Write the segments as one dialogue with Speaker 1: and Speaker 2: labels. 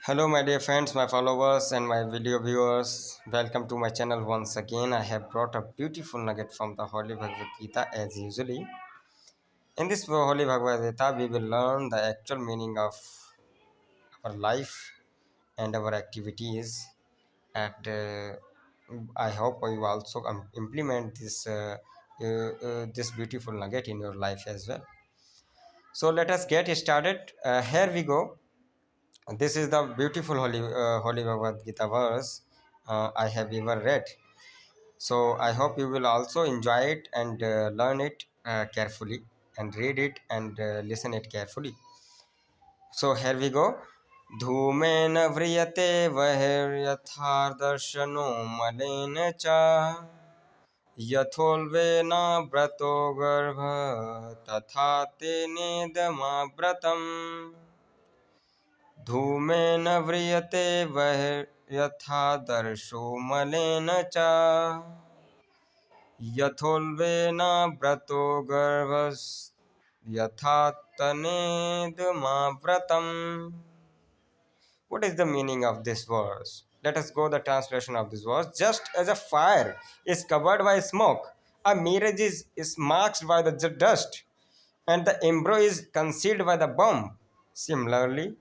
Speaker 1: Hello, my dear friends, my followers, and my video viewers. Welcome to my channel once again. I have brought a beautiful nugget from the Holy Bhagavad Gita as usually. In this Holy Bhagavad Gita, we will learn the actual meaning of our life and our activities. And I hope you also implement this beautiful nugget in your life as well. So let us get started. Here we go. This is the beautiful Holy Bhagavad Gita verse I have ever read. So I hope you will also enjoy it and learn it carefully and read it and listen it carefully. So here we go. धूमेन व्रियते वहैर्यथार्दर्शनो मलेन च यथोल्बेनाव्रतो गर्भ तथा तेनेदमाव्रतम् धूमेन व्रियते वह यथा दर्शो मलेन च यथोल्बेनाव्रतो गर्भस् यथा तनेदमाव्रतम्. What is the meaning of this verse? Let us go the translation of this verse. Just as a fire is covered by smoke, a mirage is masked by the dust, and the embryo is concealed by the bomb. Similarly,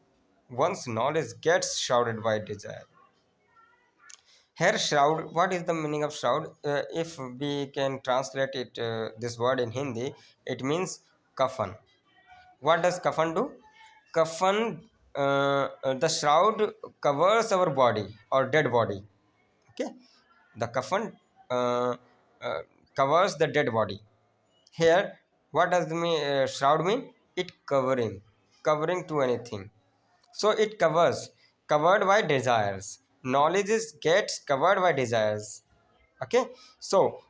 Speaker 1: one's knowledge gets shrouded by desire. Here, shroud, what is the meaning of shroud? If we can translate it, this word in Hindi, it means kafan. What does kafan do? Kafan, the shroud covers our body or dead body. Okay, the kafan uh, uh, covers the dead body. Here, what does the shroud mean? It covering to anything. So it covered by desires. Knowledge is gets covered by desires. Okay, so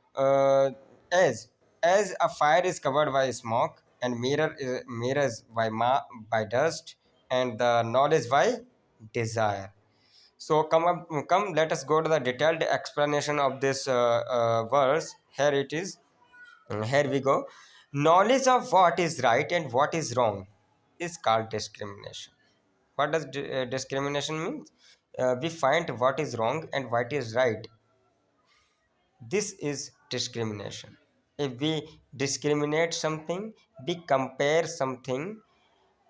Speaker 1: as a fire is covered by smoke and mirrors by dust and the knowledge by desire. So come let us go to the detailed explanation of this verse. Here it is. Here we go. Knowledge of what is right and what is wrong is called discrimination. What does discrimination mean? We find what is wrong and what is right. This is discrimination. If we discriminate something, we compare something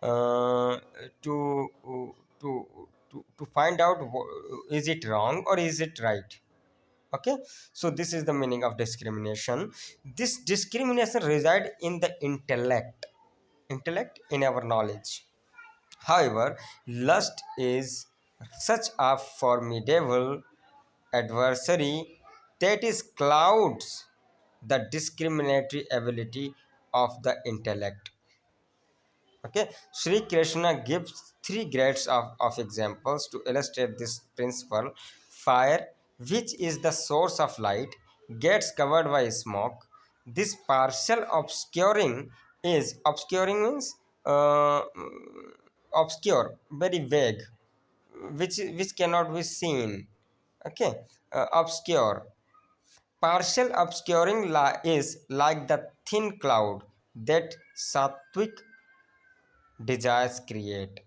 Speaker 1: uh, to, to find out is it wrong or is it right. Okay, so this is the meaning of discrimination. This discrimination reside in the intellect in our knowledge. However, lust is such a formidable adversary that is clouds the discriminatory ability of the intellect. Okay, Sri Krishna gives three grades of examples to illustrate this principle. Fire, which is the source of light, gets covered by smoke. This partial obscuring means obscure, very vague, which cannot be seen. Okay, obscure. Partial obscuring is like the thin cloud that sattvic desires create.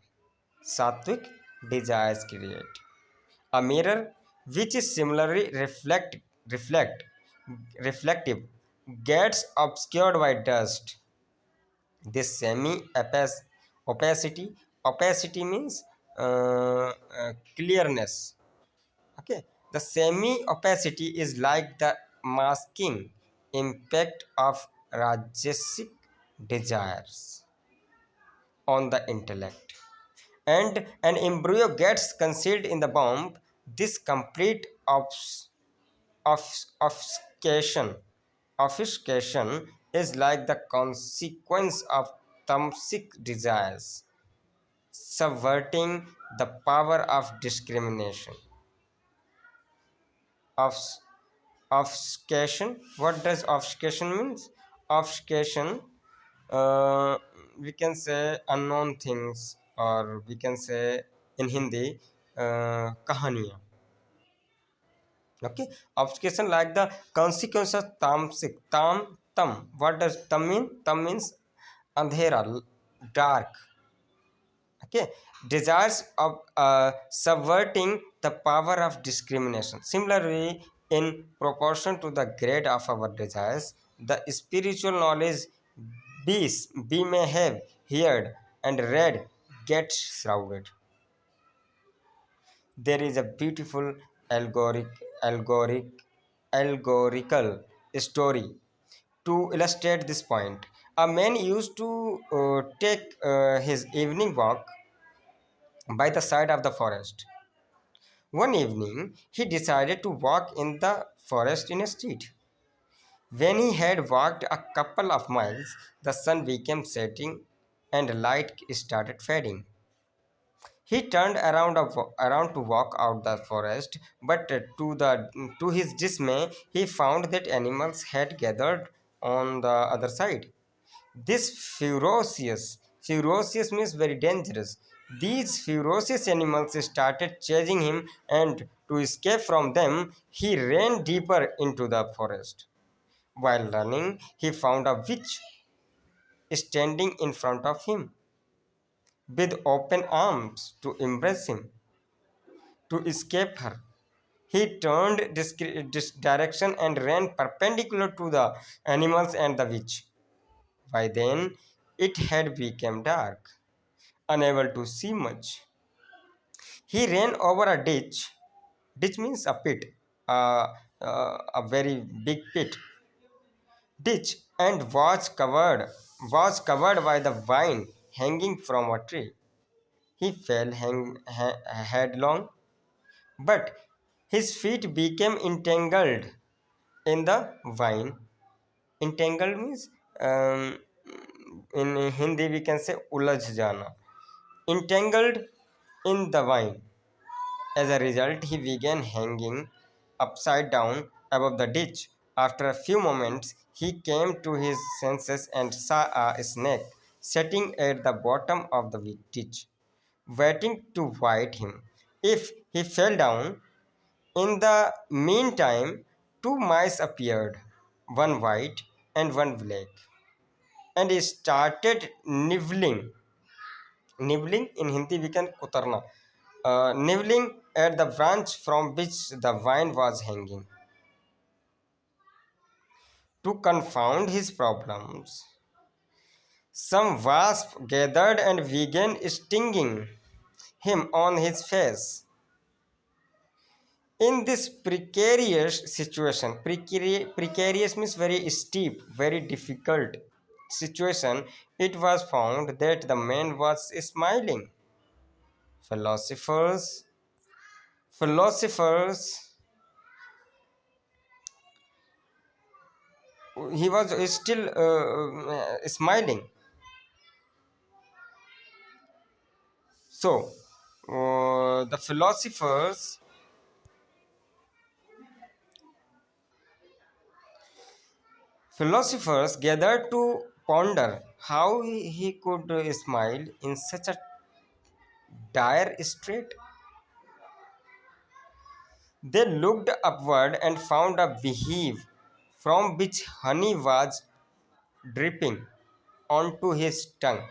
Speaker 1: Sattvic desires create. A mirror which is similarly reflective gets obscured by dust. This semi opacity, opacity means clearness. Okay, the semi opacity is like the masking impact of rajasic desires on the intellect, and an embryo gets concealed in the bomb. This complete obfuscation obfuscation is like the consequence of tamasic desires subverting the power of discrimination. Obs- Obfuscation, what does obfuscation means? Obfuscation, uh, we can say unknown things, or we can say in Hindi kahaniyan. Okay, obfuscation like the consequence of tamasic tam. What does tam mean? Tam means andhera, dark. Okay, desires of subverting the power of discrimination. Similarly, in proportion to the grade of our desires, the spiritual knowledge we may have heard and read gets shrouded. There is a beautiful allegoric, allegoric, allegorical story to illustrate this point. A man used to take his evening walk by the side of the forest. One evening, he decided to walk in the forest in a street. When he had walked a couple of miles, the sun became setting and light started fading. He turned around to walk out the forest, but to his dismay, he found that animals had gathered on the other side. This ferocious means very dangerous. These ferocious animals started chasing him, and to escape from them, he ran deeper into the forest. While running, he found a witch standing in front of him with open arms to embrace him. To escape her, he turned this direction and ran perpendicular to the animals and the witch. By then, it had become dark. Unable to see much, he ran over a ditch. Ditch means a pit, a very big pit. Ditch and was covered by the vine hanging from a tree. He fell headlong, but his feet became entangled in the vine. Entangled means um, in Hindi we can say ulajh jana. Entangled in the vine. As a result, he began hanging upside down above the ditch. After a few moments, he came to his senses and saw a snake sitting at the bottom of the ditch, waiting to bite him if he fell down. In the meantime, two mice appeared, one white and one black, and he started nibbling. Nibbling in Hindi we can kutarna. Nibbling at the branch from which the vine was hanging. To confound his problems, some wasp gathered and began stinging him on his face. In this precarious situation, precarious means very steep, very difficult situation, it was found that the man was smiling. Philosophers, he was still smiling. So, the philosophers gathered to ponder how he could smile in such a dire strait. They looked upward and found a beehive from which honey was dripping onto his tongue.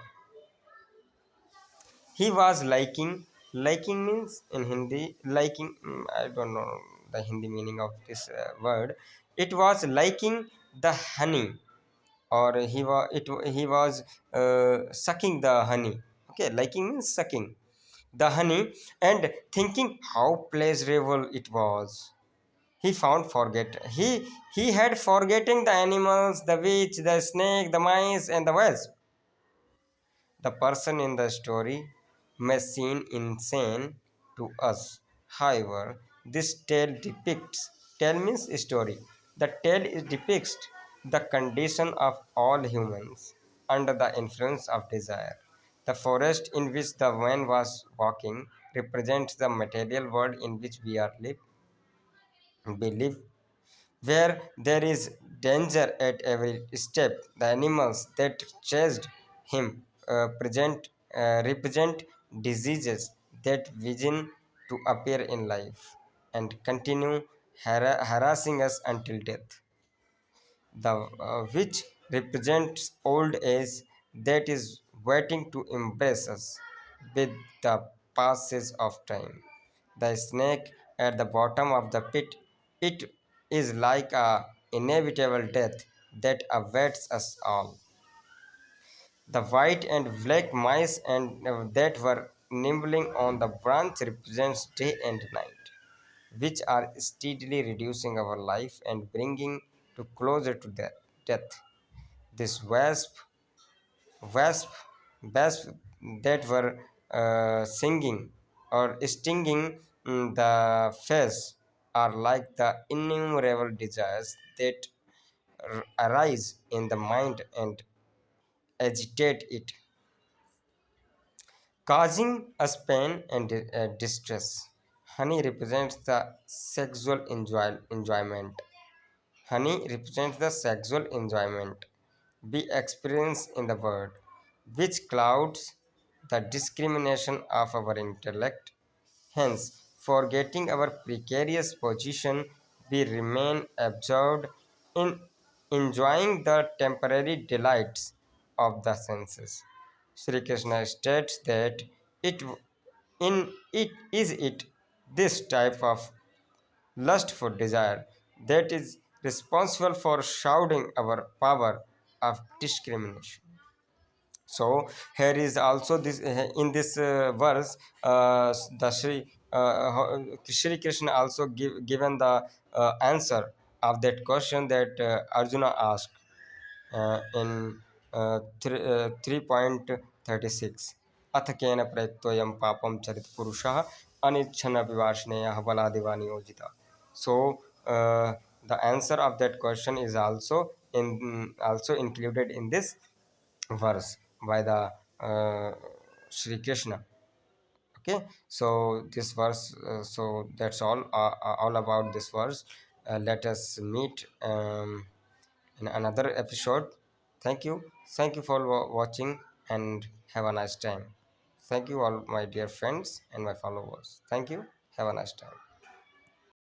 Speaker 1: He was liking means in Hindi, liking, I don't know the Hindi meaning of this word. It was liking the honey, or he was sucking the honey. Okay, liking means sucking the honey and thinking how pleasurable it was. He had forgetting the animals, the witch, the snake, the mice, and the wasp. The person in the story may seem insane to us. However, this tale means story. The tale depicts the condition of all humans under the influence of desire. The forest in which the man was walking represents the material world in which we live, where there is danger at every step. The animals that chased him represent diseases that begin to appear in life and continue harassing us until death. The which represents old age that is waiting to embrace us. with the passage of time. The snake at the bottom of the pit, it is like a inevitable death that awaits us all. The white and black mice and that were nibbling on the branch represents day and night, which are steadily reducing our life and bringing to closer to death. This wasp, wasp that were singing or stinging the face are like the innumerable desires that arise in the mind and agitate it, causing us pain and distress. Honey represents the sexual enjoyment. Honey represents the sexual enjoyment we experience in the world, which clouds the discrimination of our intellect. Hence, forgetting our precarious position, we remain absorbed in enjoying the temporary delights of the senses. Sri Krishna states that it it is this type of lustful desire that is responsible for shrouding our power of discrimination. So here is also this in this verse, the Shri Krishna also given the answer of that question that Arjuna asked in 3.36. अथ केन प्रयत्तोऽयं पापं चरित पुरुषः अनिच्छन् अभिवार्ष्णेयः बलादिवा नियोजितः. So the answer of that question is also included in this verse by the Sri Krishna. Okay, so this verse, so that's all about this verse. Let us meet in another episode. Thank you for watching and have a nice time. Thank you all my dear friends and my followers. Thank you. Have a nice time.